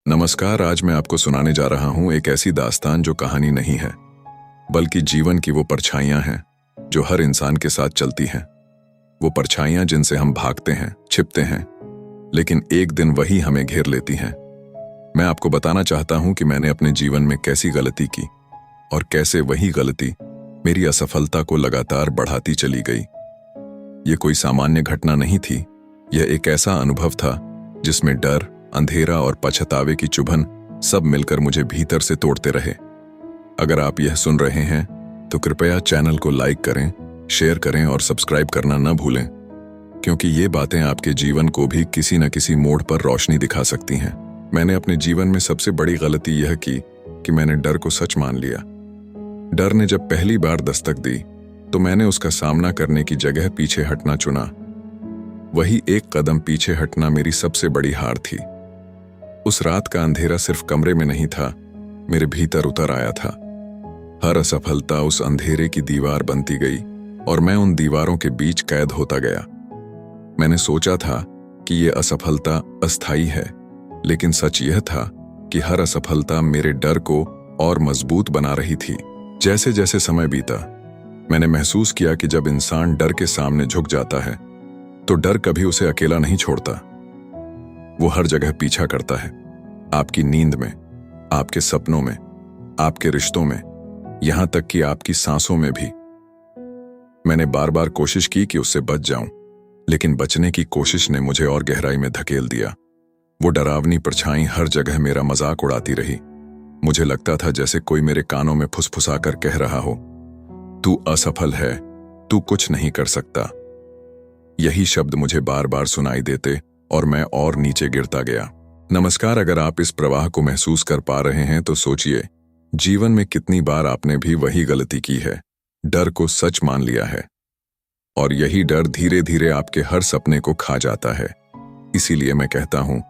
नमस्कार। आज मैं आपको सुनाने जा रहा हूं एक ऐसी दास्तान जो कहानी नहीं है, बल्कि जीवन की वो परछाइयां हैं जो हर इंसान के साथ चलती हैं। वो परछाइयां जिनसे हम भागते हैं, छिपते हैं, लेकिन एक दिन वही हमें घेर लेती हैं। मैं आपको बताना चाहता हूं कि मैंने अपने जीवन में कैसी गलती की और कैसे वही गलती मेरी असफलता को लगातार बढ़ाती चली गई। ये कोई सामान्य घटना नहीं थी, यह एक ऐसा अनुभव था जिसमें डर, अंधेरा और पछतावे की चुभन सब मिलकर मुझे भीतर से तोड़ते रहे। अगर आप यह सुन रहे हैं तो कृपया चैनल को लाइक करें, शेयर करें और सब्सक्राइब करना न भूलें, क्योंकि ये बातें आपके जीवन को भी किसी न किसी मोड़ पर रोशनी दिखा सकती हैं। मैंने अपने जीवन में सबसे बड़ी गलती यह की कि मैंने डर को सच मान लिया। डर ने जब पहली बार दस्तक दी तो मैंने उसका सामना करने की जगह पीछे हटना चुना। वही एक कदम पीछे हटना मेरी सबसे बड़ी हार थी। उस रात का अंधेरा सिर्फ कमरे में नहीं था, मेरे भीतर उतर आया था। हर असफलता उस अंधेरे की दीवार बनती गई और मैं उन दीवारों के बीच कैद होता गया। मैंने सोचा था कि यह असफलता अस्थायी है, लेकिन सच यह था कि हर असफलता मेरे डर को और मजबूत बना रही थी। जैसे जैसे समय बीता, मैंने महसूस किया कि जब इंसान डर के सामने झुक जाता है तो डर कभी उसे अकेला नहीं छोड़ता। वो हर जगह पीछा करता है, आपकी नींद में, आपके सपनों में, आपके रिश्तों में, यहां तक कि आपकी सांसों में भी। मैंने बार बार कोशिश की कि उससे बच जाऊं, लेकिन बचने की कोशिश ने मुझे और गहराई में धकेल दिया। वो डरावनी परछाई हर जगह मेरा मजाक उड़ाती रही। मुझे लगता था जैसे कोई मेरे कानों में फुसफुसाकर कह रहा हो, तू असफल है, तू कुछ नहीं कर सकता। यही शब्द मुझे बार बार सुनाई देते और मैं और नीचे गिरता गया। नमस्कार। अगर आप इस प्रवाह को महसूस कर पा रहे हैं तो सोचिए, जीवन में कितनी बार आपने भी वही गलती की है, डर को सच मान लिया है, और यही डर धीरे धीरे आपके हर सपने को खा जाता है। इसीलिए मैं कहता हूं,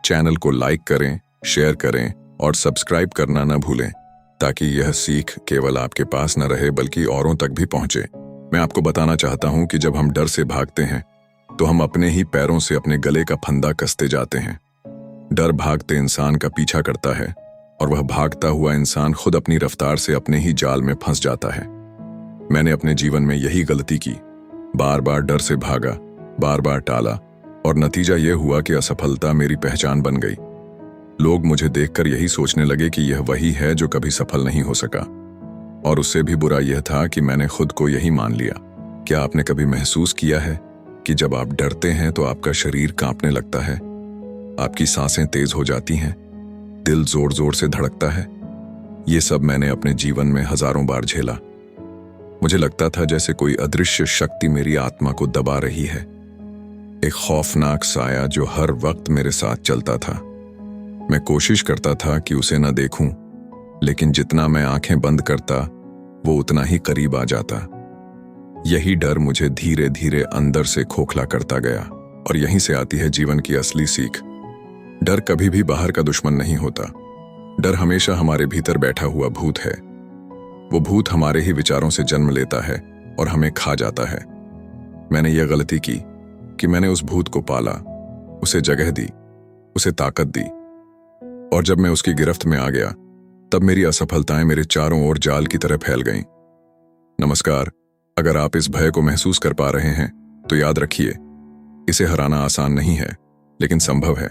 चैनल को लाइक करें, शेयर करें और सब्सक्राइब करना न भूलें, ताकि यह सीख केवल आपके पास न रहे बल्कि औरों तक भी पहुंचे। मैं आपको बताना चाहता हूं कि जब हम डर से भागते हैं तो हम अपने ही पैरों से अपने गले का फंदा कसते जाते हैं। डर भागते इंसान का पीछा करता है और वह भागता हुआ इंसान खुद अपनी रफ्तार से अपने ही जाल में फंस जाता है। मैंने अपने जीवन में यही गलती की, बार बार डर से भागा, बार बार टाला, और नतीजा यह हुआ कि असफलता मेरी पहचान बन गई। लोग मुझे देखकर यही सोचने लगे कि यह वही है जो कभी सफल नहीं हो सका, और उससे भी बुरा यह था कि मैंने खुद को यही मान लिया। क्या आपने कभी महसूस किया है कि जब आप डरते हैं तो आपका शरीर कांपने लगता है, आपकी सांसें तेज हो जाती हैं, दिल जोर जोर से धड़कता है? ये सब मैंने अपने जीवन में हजारों बार झेला। मुझे लगता था जैसे कोई अदृश्य शक्ति मेरी आत्मा को दबा रही है, एक खौफनाक साया जो हर वक्त मेरे साथ चलता था। मैं कोशिश करता था कि उसे न देखूं, लेकिन जितना मैं आंखें बंद करता वो उतना ही करीब आ जाता। यही डर मुझे धीरे धीरे अंदर से खोखला करता गया, और यहीं से आती है जीवन की असली सीख। डर कभी भी बाहर का दुश्मन नहीं होता। डर हमेशा हमारे भीतर बैठा हुआ भूत है। वो भूत हमारे ही विचारों से जन्म लेता है और हमें खा जाता है। मैंने यह गलती की कि मैंने उस भूत को पाला, उसे जगह दी, उसे ताकत दी, और जब मैं उसकी गिरफ्त में आ गया तब मेरी असफलताएं मेरे चारों ओर जाल की तरह फैल गईं। नमस्कार। अगर आप इस भय को महसूस कर पा रहे हैं तो याद रखिए, इसे हराना आसान नहीं है, लेकिन संभव है।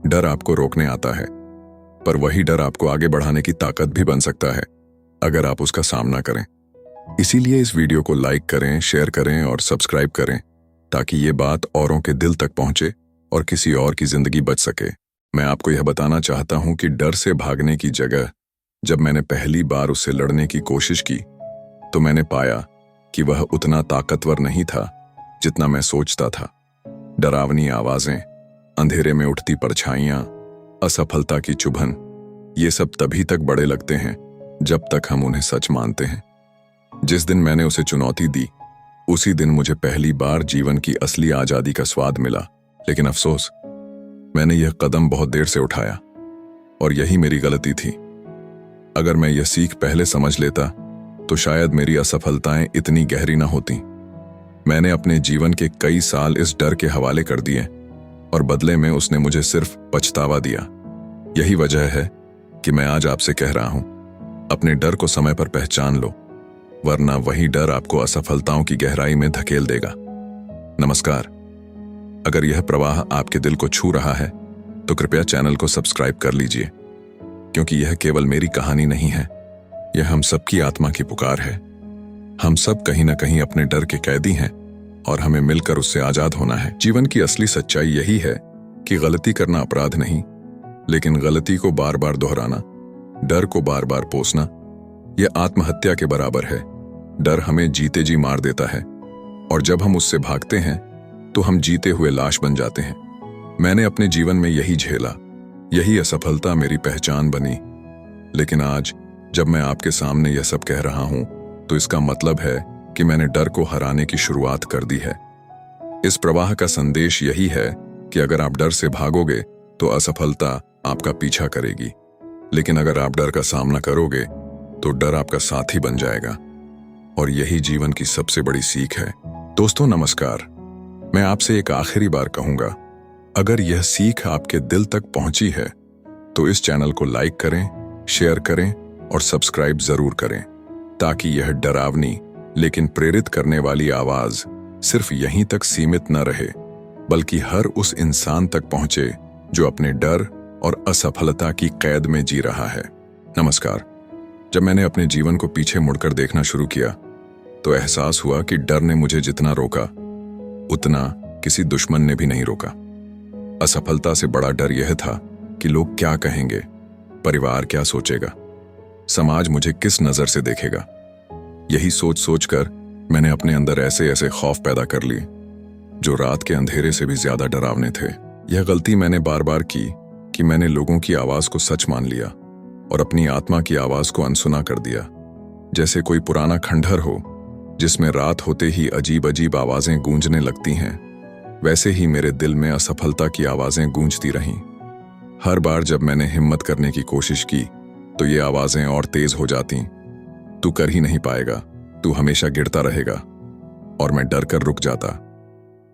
डर आपको रोकने आता है, पर वही डर आपको आगे बढ़ाने की ताकत भी बन सकता है अगर आप उसका सामना करें। इसीलिए इस वीडियो को लाइक करें, शेयर करें और सब्सक्राइब करें, ताकि ये बात औरों के दिल तक पहुंचे और किसी और की जिंदगी बच सके। मैं आपको यह बताना चाहता हूं कि डर से भागने की जगह जब मैंने पहली बार उससे लड़ने की कोशिश की तो मैंने पाया कि वह उतना ताकतवर नहीं था जितना मैं सोचता था। डरावनी आवाजें, अंधेरे में उठती परछाइयां, असफलता की चुभन, ये सब तभी तक बड़े लगते हैं जब तक हम उन्हें सच मानते हैं। जिस दिन मैंने उसे चुनौती दी, उसी दिन मुझे पहली बार जीवन की असली आजादी का स्वाद मिला। लेकिन अफसोस, मैंने यह कदम बहुत देर से उठाया, और यही मेरी गलती थी। अगर मैं यह सीख पहले समझ लेता तो शायद मेरी असफलताएं इतनी गहरी न होती। मैंने अपने जीवन के कई साल इस डर के हवाले कर दिए और बदले में उसने मुझे सिर्फ पछतावा दिया। यही वजह है कि मैं आज आपसे कह रहा हूं, अपने डर को समय पर पहचान लो, वरना वही डर आपको असफलताओं की गहराई में धकेल देगा। नमस्कार। अगर यह प्रवाह आपके दिल को छू रहा है तो कृपया चैनल को सब्सक्राइब कर लीजिए, क्योंकि यह केवल मेरी कहानी नहीं है, यह हम सबकी आत्मा की पुकार है। हम सब कहीं ना कहीं अपने डर के कैदी हैं और हमें मिलकर उससे आजाद होना है। जीवन की असली सच्चाई यही है कि गलती करना अपराध नहीं, लेकिन गलती को बार बार दोहराना, डर को बार बार पोसना, यह आत्महत्या के बराबर है। डर हमें जीते जी मार देता है और जब हम उससे भागते हैं तो हम जीते हुए लाश बन जाते हैं। मैंने अपने जीवन में यही झेला, यही असफलता मेरी पहचान बनी। लेकिन आज जब मैं आपके सामने यह सब कह रहा हूं तो इसका मतलब है कि मैंने डर को हराने की शुरुआत कर दी है। इस प्रवाह का संदेश यही है कि अगर आप डर से भागोगे तो असफलता आपका पीछा करेगी, लेकिन अगर आप डर का सामना करोगे तो डर आपका साथी बन जाएगा। और यही जीवन की सबसे बड़ी सीख है। दोस्तों नमस्कार। मैं आपसे एक आखिरी बार कहूंगा, अगर यह सीख आपके दिल तक पहुंची है तो इस चैनल को लाइक करें, शेयर करें और सब्सक्राइब जरूर करें, ताकि यह डरावनी लेकिन प्रेरित करने वाली आवाज सिर्फ यहीं तक सीमित न रहे, बल्कि हर उस इंसान तक पहुंचे जो अपने डर और असफलता की कैद में जी रहा है। नमस्कार। जब मैंने अपने जीवन को पीछे मुड़कर देखना शुरू किया तो एहसास हुआ कि डर ने मुझे जितना रोका उतना किसी दुश्मन ने भी नहीं रोका। असफलता से बड़ा डर यह था कि लोग क्या कहेंगे, परिवार क्या सोचेगा, समाज मुझे किस नजर से देखेगा। यही सोच सोचकर मैंने अपने अंदर ऐसे ऐसे खौफ पैदा कर लिए जो रात के अंधेरे से भी ज्यादा डरावने थे। यह गलती मैंने बार बार की कि मैंने लोगों की आवाज को सच मान लिया और अपनी आत्मा की आवाज को अनसुना कर दिया। जैसे कोई पुराना खंडहर हो जिसमें रात होते ही अजीब अजीब आवाजें गूंजने लगती हैं, वैसे ही मेरे दिल में असफलता की आवाजें गूंजती रहीं। हर बार जब मैंने हिम्मत करने की कोशिश की तो ये आवाजें और तेज हो जाती। तू कर ही नहीं पाएगा, तू हमेशा गिरता रहेगा। और मैं डर कर रुक जाता।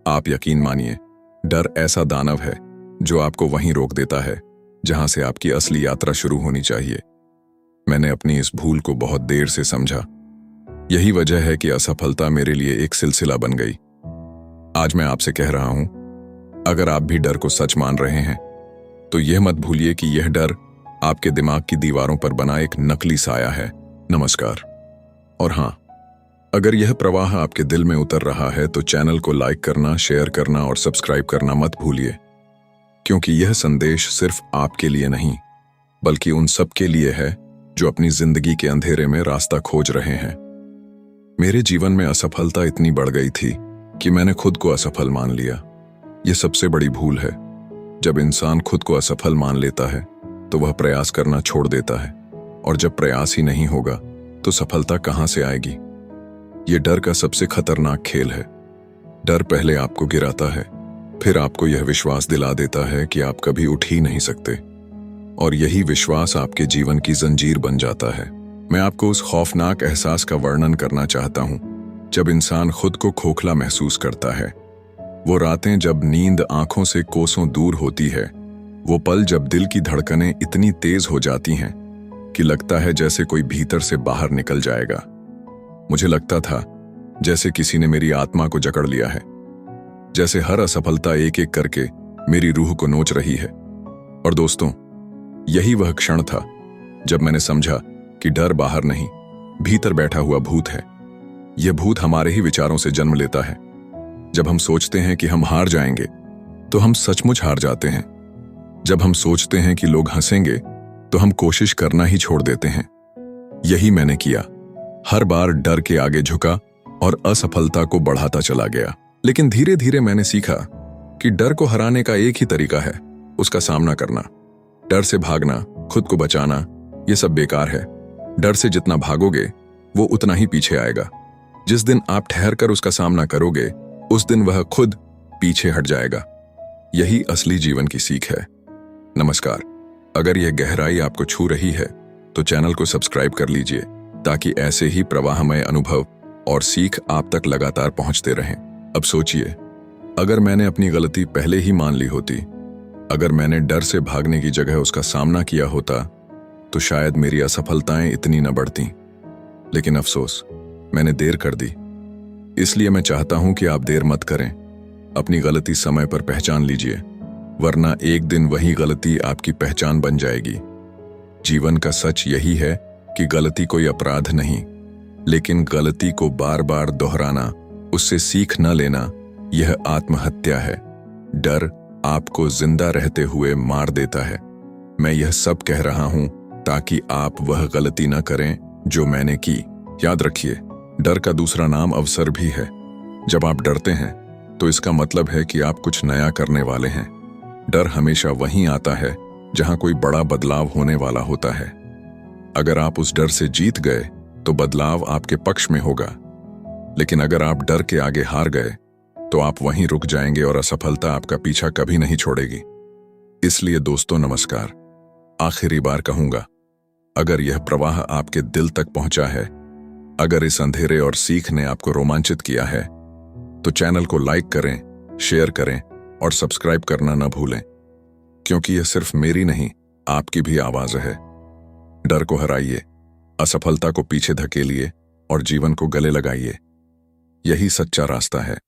आप यकीन मानिए, डर ऐसा दानव है जो आपको वहीं रोक देता है जहां से आपकी असली यात्रा शुरू होनी चाहिए। मैंने अपनी इस भूल को बहुत देर से समझा। यही वजह है कि असफलता मेरे लिए एक सिलसिला बन गई। आज मैं आपसे कह रहा हूं, अगर आप भी डर को सच मान रहे हैं तो यह मत भूलिए कि यह डर आपके दिमाग की दीवारों पर बना एक नकली साया है। नमस्कार। और हां, अगर यह प्रवाह आपके दिल में उतर रहा है तो चैनल को लाइक करना, शेयर करना और सब्सक्राइब करना मत भूलिए, क्योंकि यह संदेश सिर्फ आपके लिए नहीं बल्कि उन सब के लिए है जो अपनी जिंदगी के अंधेरे में रास्ता खोज रहे हैं। मेरे जीवन में असफलता इतनी बढ़ गई थी कि मैंने खुद को असफल मान लिया। यह सबसे बड़ी भूल है। जब इंसान खुद को असफल मान लेता है तो वह प्रयास करना छोड़ देता है, और जब प्रयास ही नहीं होगा तो सफलता कहां से आएगी। यह डर का सबसे खतरनाक खेल है। डर पहले आपको गिराता है, फिर आपको यह विश्वास दिला देता है कि आप कभी उठ ही नहीं सकते, और यही विश्वास आपके जीवन की जंजीर बन जाता है। मैं आपको उस खौफनाक एहसास का वर्णन करना चाहता हूं जब इंसान खुद को खोखला महसूस करता है। वो रातें जब नींद आंखों से कोसों दूर होती है, वो पल जब दिल की धड़कनें इतनी तेज हो जाती हैं कि लगता है जैसे कोई भीतर से बाहर निकल जाएगा। मुझे लगता था जैसे किसी ने मेरी आत्मा को जकड़ लिया है, जैसे हर असफलता एक एक करके मेरी रूह को नोच रही है। और दोस्तों, यही वह क्षण था जब मैंने समझा कि डर बाहर नहीं, भीतर बैठा हुआ भूत है। यह भूत हमारे ही विचारों से जन्म लेता है। जब हम सोचते हैं कि हम हार जाएंगे तो हम सचमुच हार जाते हैं। जब हम सोचते हैं कि लोग हंसेंगे तो हम कोशिश करना ही छोड़ देते हैं। यही मैंने किया। हर बार डर के आगे झुका और असफलता को बढ़ाता चला गया। लेकिन धीरे धीरे मैंने सीखा कि डर को हराने का एक ही तरीका है, उसका सामना करना। डर से भागना, खुद को बचाना, यह सब बेकार है। डर से जितना भागोगे वो उतना ही पीछे आएगा। जिस दिन आप ठहर कर उसका सामना करोगे उस दिन वह खुद पीछे हट जाएगा। यही असली जीवन की सीख है। नमस्कार। अगर यह गहराई आपको छू रही है तो चैनल को सब्सक्राइब कर लीजिए, ताकि ऐसे ही प्रवाहमय अनुभव और सीख आप तक लगातार पहुंचते रहें। अब सोचिए, अगर मैंने अपनी गलती पहले ही मान ली होती अगर मैंने डर से भागने की जगह उसका सामना किया होता तो शायद मेरी असफलताएं इतनी न बढ़ती। लेकिन अफसोस, मैंने देर कर दी। इसलिए मैं चाहता हूं कि आप देर मत करें। अपनी गलती समय पर पहचान लीजिए, वरना एक दिन वही गलती आपकी पहचान बन जाएगी। जीवन का सच यही है कि गलती कोई अपराध नहीं, लेकिन गलती को बार बार दोहराना, उससे सीख न लेना, यह आत्महत्या है। डर आपको जिंदा रहते हुए मार देता है। मैं यह सब कह रहा हूं ताकि आप वह गलती न करें जो मैंने की। याद रखिए, डर का दूसरा नाम अवसर भी है। जब आप डरते हैं तो इसका मतलब है कि आप कुछ नया करने वाले हैं। डर हमेशा वहीं आता है जहां कोई बड़ा बदलाव होने वाला होता है। अगर आप उस डर से जीत गए तो बदलाव आपके पक्ष में होगा, लेकिन अगर आप डर के आगे हार गए तो आप वहीं रुक जाएंगे और असफलता आपका पीछा कभी नहीं छोड़ेगी। इसलिए दोस्तों, नमस्कार। आखिरी बार कहूंगा, अगर यह प्रवाह आपके दिल तक पहुंचा है, अगर इस अंधेरे और सीख ने आपको रोमांचित किया है, तो चैनल को लाइक करें, शेयर करें और सब्सक्राइब करना न भूलें, क्योंकि यह सिर्फ मेरी नहीं, आपकी भी आवाज है। डर को हराइए, असफलता को पीछे धकेलिए और जीवन को गले लगाइए। यही सच्चा रास्ता है।